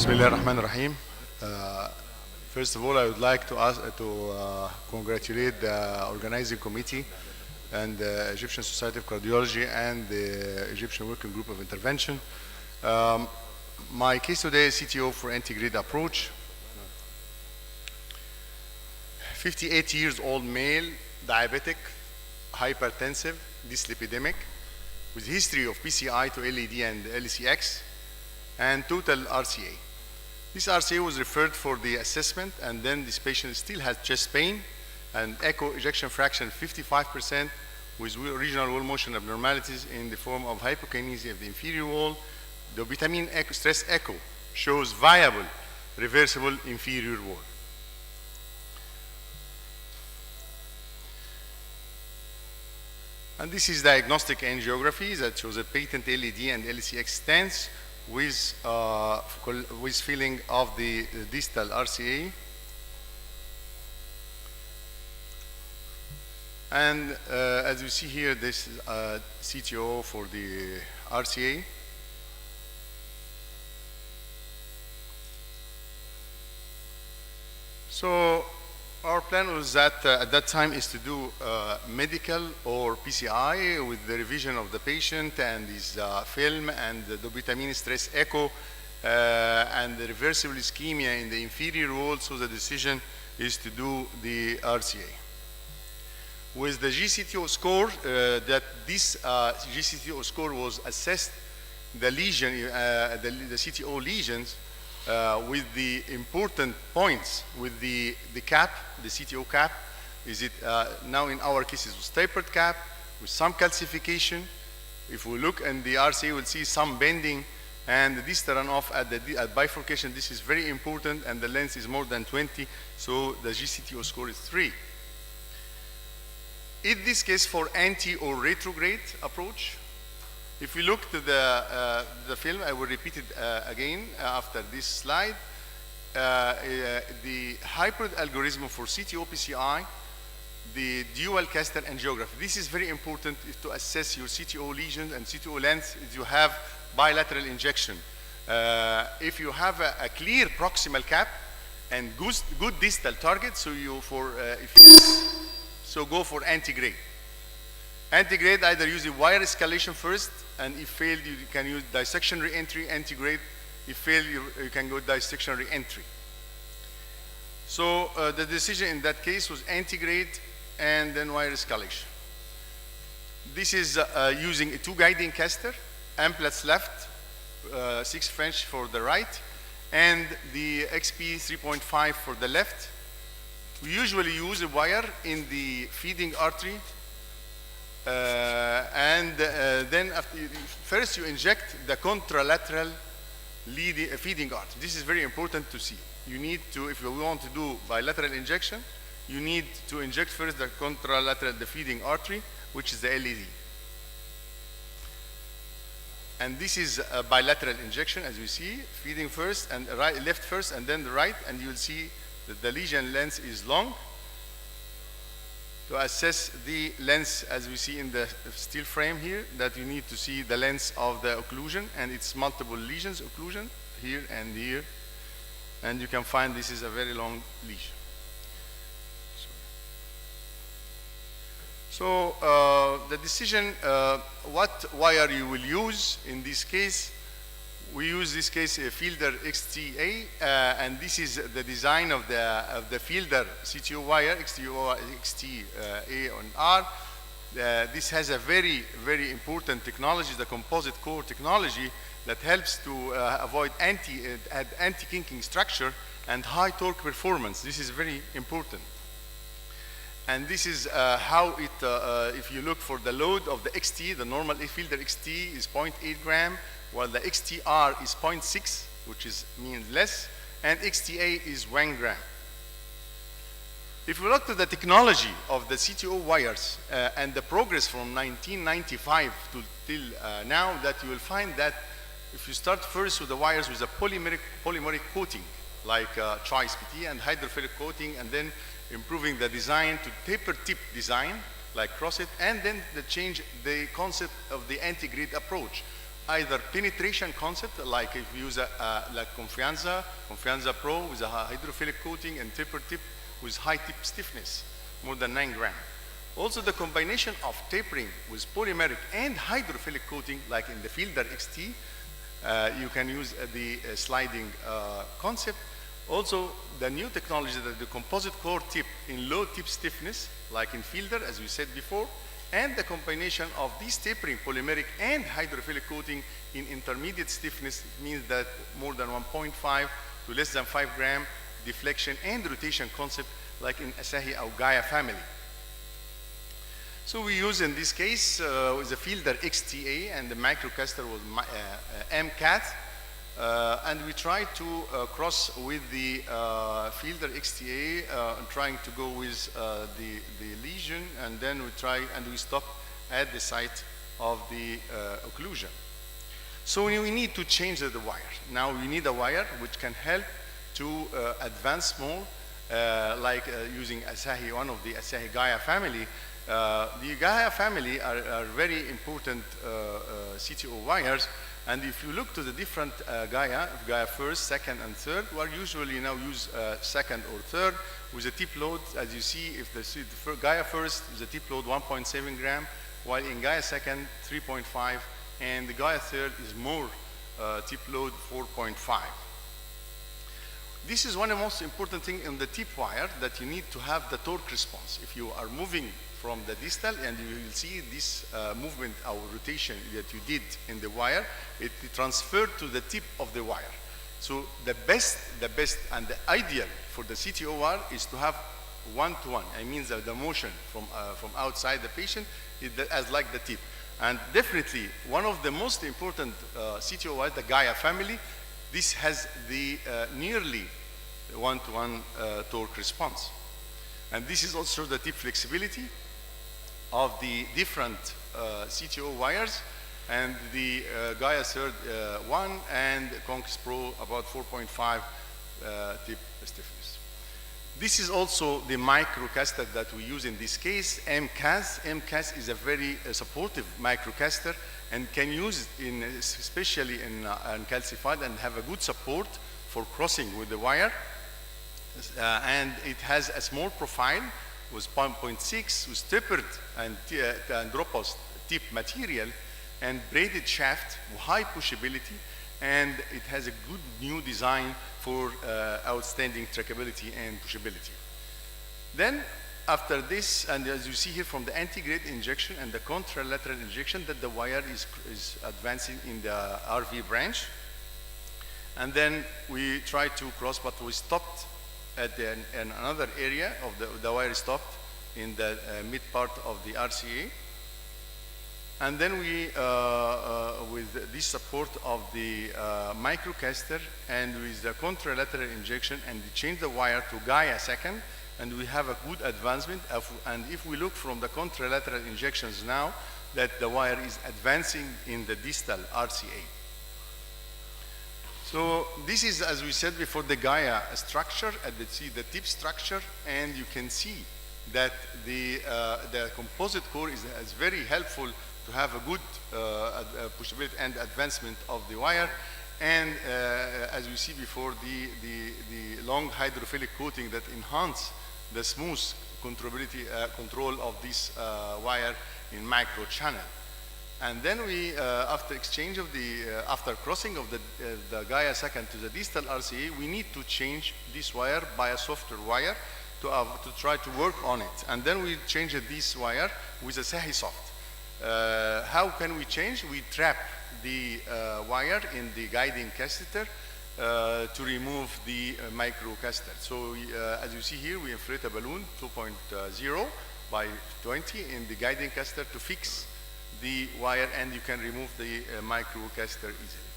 Bismillah ar-Rahman ar-Rahim. First of all, I would like to congratulate the organizing committee and the Egyptian Society of Cardiology and the Egyptian Working Group of Intervention. My case today is CTO for Antegrade approach. 58 years old male, diabetic, hypertensive, dyslipidemic, with history of PCI to LED and LCX, and total RCA. This RCA was referred for the assessment, and then this patient still has chest pain and echo ejection fraction 55% with regional wall motion abnormalities in the form of hypokinesia of the inferior wall. The vitamin echo, stress echo shows viable reversible inferior wall. And this is diagnostic angiography that shows a patent LED and LCX stents with filling of the distal RCA. And as you see here, this is CTO for the RCA. So our plan was that at that time is to do medical or PCI with the revision of the patient and his film and the dobutamine stress echo and the reversible ischemia in the inferior wall. So the decision is to do the RCA. With the GCTO score, that this GCTO score was assessed the lesion, the CTO lesions, with the important points with the cap, the CTO cap. Is it now in our case it was tapered cap with some calcification. If we look in the RCA, we'll see some bending and the distal runoff at bifurcation. This is very important, and the length is more than 20, so the GCTO score is 3. In this case, for anti or retrograde approach, if we look to the film, I will repeat it again after this slide. The hybrid algorithm for CTO PCI, the dual caster angiography. This is very important to assess your CTO lesion and CTO length if you have bilateral injection. If you have a clear proximal cap and good distal target, so so go for Antegrade. Antegrade, either use the wire escalation first, and if failed, you can use dissection re-entry. Antegrade, if failed, you can go dissection re-entry. So the decision in that case was Antegrade and then wire escalation. This is using a 2 guiding caster, Amplats left, 6 French for the right, and the XP 3.5 for the left. We usually use a wire in the feeding artery. Then first you inject the contralateral feeding artery. This is very important to see. You need to, if you want to do bilateral injection, you need to inject first the contralateral, the feeding artery, which is the LED. And this is a bilateral injection, as you see, feeding first and left first and then the right, and you'll see that the lesion length is long. To assess the length, as we see in the steel frame here, that you need to see the length of the occlusion, and it's multiple lesions, occlusion here and here, and you can find this is a very long lesion. So the decision, what wire you will use in this case, we use this case a Fielder XTA, and this is the design of the Fielder CTO wire, XTA on R. This has a very, very important technology, the composite core technology, that helps to avoid anti-kinking structure and high torque performance. This is very important. And this is how it, if you look for the load of the XT, the normal Fielder XT is 0.8 gram, while the XTR is 0.6, which means less, and XTA is 1 gram. If we look to the technology of the CTO wires and the progress from 1995 till now, that you will find that if you start first with the wires with a polymeric coating, like choice PT and hydrophilic coating, and then improving the design to taper tip design, like CrossFit, and then change the concept of the Antegrade approach, either penetration concept, like if you use like Confianza Pro with a hydrophilic coating and taper tip with high tip stiffness, more than 9 grams. Also the combination of tapering with polymeric and hydrophilic coating, like in the Fielder XT, you can use the sliding concept. Also the new technology that the composite core tip in low tip stiffness, like in Fielder, as we said before, and the combination of these tapering polymeric and hydrophilic coating in intermediate stiffness means that more than 1.5 to less than 5 gram deflection and rotation concept, like in Asahi or Gaia family. So we use in this case with the Fielder XTA, and the microcaster was MCAT, and we try to cross with the Fielder XTA, trying to go with the lesion, and then we stop at the site of the occlusion. So we need to change the wire. Now we need a wire which can help to advance more, like using Asahi, one of the Asahi Gaia family. The Gaia family are very important CTO wires, and if you look to the different Gaia first, second, and third, we usually now use second or third with a tip load. As you see, if the Gaia first is a tip load 1.7 gram, while in Gaia second 3.5, and the Gaia third is more tip load 4.5. This is one of the most important things in the tip wire, that you need to have the torque response. If you are moving from the distal, and you will see this movement or rotation that you did in the wire, it transferred to the tip of the wire. So the best and the ideal for the CTO wire is to have one-to-one. It means that the motion from outside the patient is as like the tip. And definitely one of the most important CTO wires, the Gaia family, this has the nearly one-to-one torque response. And this is also the tip flexibility of the different CTO wires, and the Gaia third 1 and Conquest Pro about 4.5 tip stiffness. This is also the microcaster that we use in this case, MCAS. MCAS is a very supportive microcaster and can use it especially in calcified, and have a good support for crossing with the wire. And it has a small profile with 1.6 with tapered and andropous tip material and braided shaft with high pushability, and it has a good new design for outstanding trackability and pushability. Then after this, and as you see here from the Antegrade injection and the contralateral injection, that the wire is advancing in the RV branch, and then we try to cross, but we stopped at in another area of the wire stopped in the mid part of the RCA. And then we, with this support of the microcaster and with the contralateral injection, and we change the wire to Gaia second, and we have a good advancement. And if we look from the contralateral injections now, that the wire is advancing in the distal RCA. So this is, as we said before, the Gaia structure, and see the tip structure, and you can see that the composite core is very helpful to have a good pushability and advancement of the wire. And as we see before, the long hydrophilic coating that enhance the smooth control of this wire in micro channel. And then we, after exchange of after crossing of the Gaia second to the distal RCA, we need to change this wire by a softer wire to try to work on it. And then we change this wire with a Sahi soft. How can we change? We trap the wire in the guiding catheter to remove the microcaster. So as you see here, we inflate a balloon 2.0 by 20 in the guiding catheter to fix the wire, and you can remove the microcaster easily.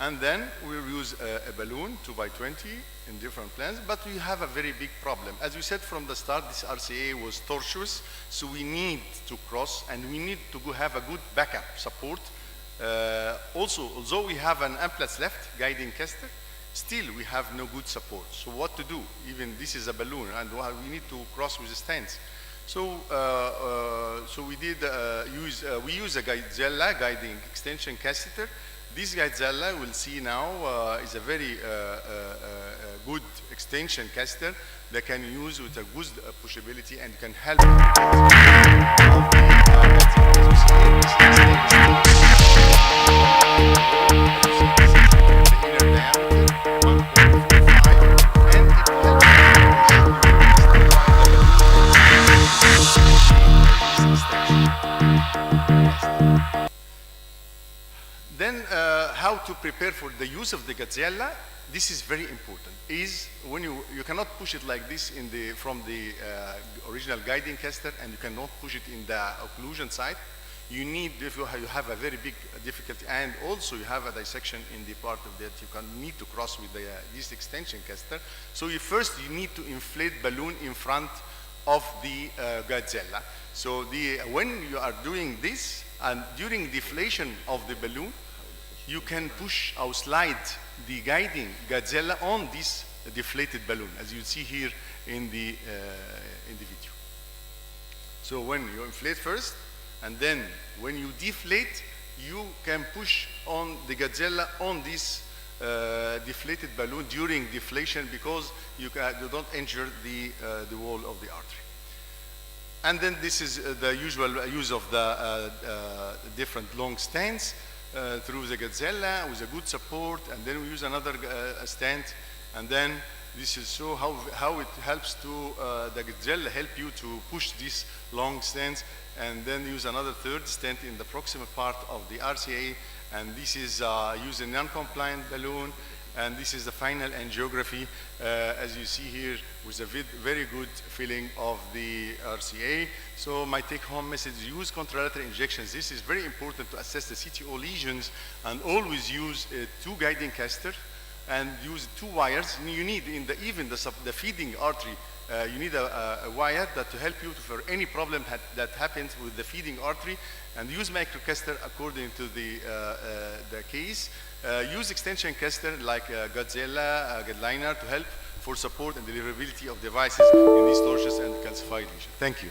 And then we'll use a balloon 2 by 20 in different plans, but we have a very big problem. As we said from the start, this RCA was tortuous, so we need to cross, and we need to have a good backup support. Also, although we have an amplatz left guiding caster, still we have no good support. So what to do? Even this is a balloon, and we need to cross with a stance. So, so we did we use a Gaidzella guiding extension catheter. This Gaidzella we'll see now is a very good extension catheter that can use with a good pushability and can help. Then how to prepare for the use of the Gaidzella? This is very important. Is when you cannot push it like this in the from the original guiding catheter, and you cannot push it in the occlusion side. You need, if you have a very big difficulty, and also you have a dissection in the part of that you need to cross with the, this extension catheter. So you need to inflate balloon in front of the Gaidzella. So when you are doing this, and during deflation of the balloon, you can push or slide the guiding Gaidzella on this deflated balloon, as you see here in the video. So when you inflate first, and then when you deflate, you can push on the Gaidzella on this deflated balloon during deflation, because you don't injure the wall of the artery. And then this is the usual use of the different long stents through the Gaidzella with a good support, and then we use another stent, and then this is so how it helps to the Gaidzella help you to push these long stents, and then use another third stent in the proximal part of the RCA, and this is using non-compliant balloon, and this is the final angiography, as you see here, with a very good filling of the RCA. So my take-home message: use contralateral injections. This is very important to assess the CTO lesions, and always use 2 guiding catheters, and use 2 wires. You need even the feeding artery. You need a wire that to help you for any problem that happens with the feeding artery, and use microcatheter according to the case. Use extension catheter like Gaidzella, Guideliner to help for support and deliverability of devices in these tortuous and calcified lesions. Thank you.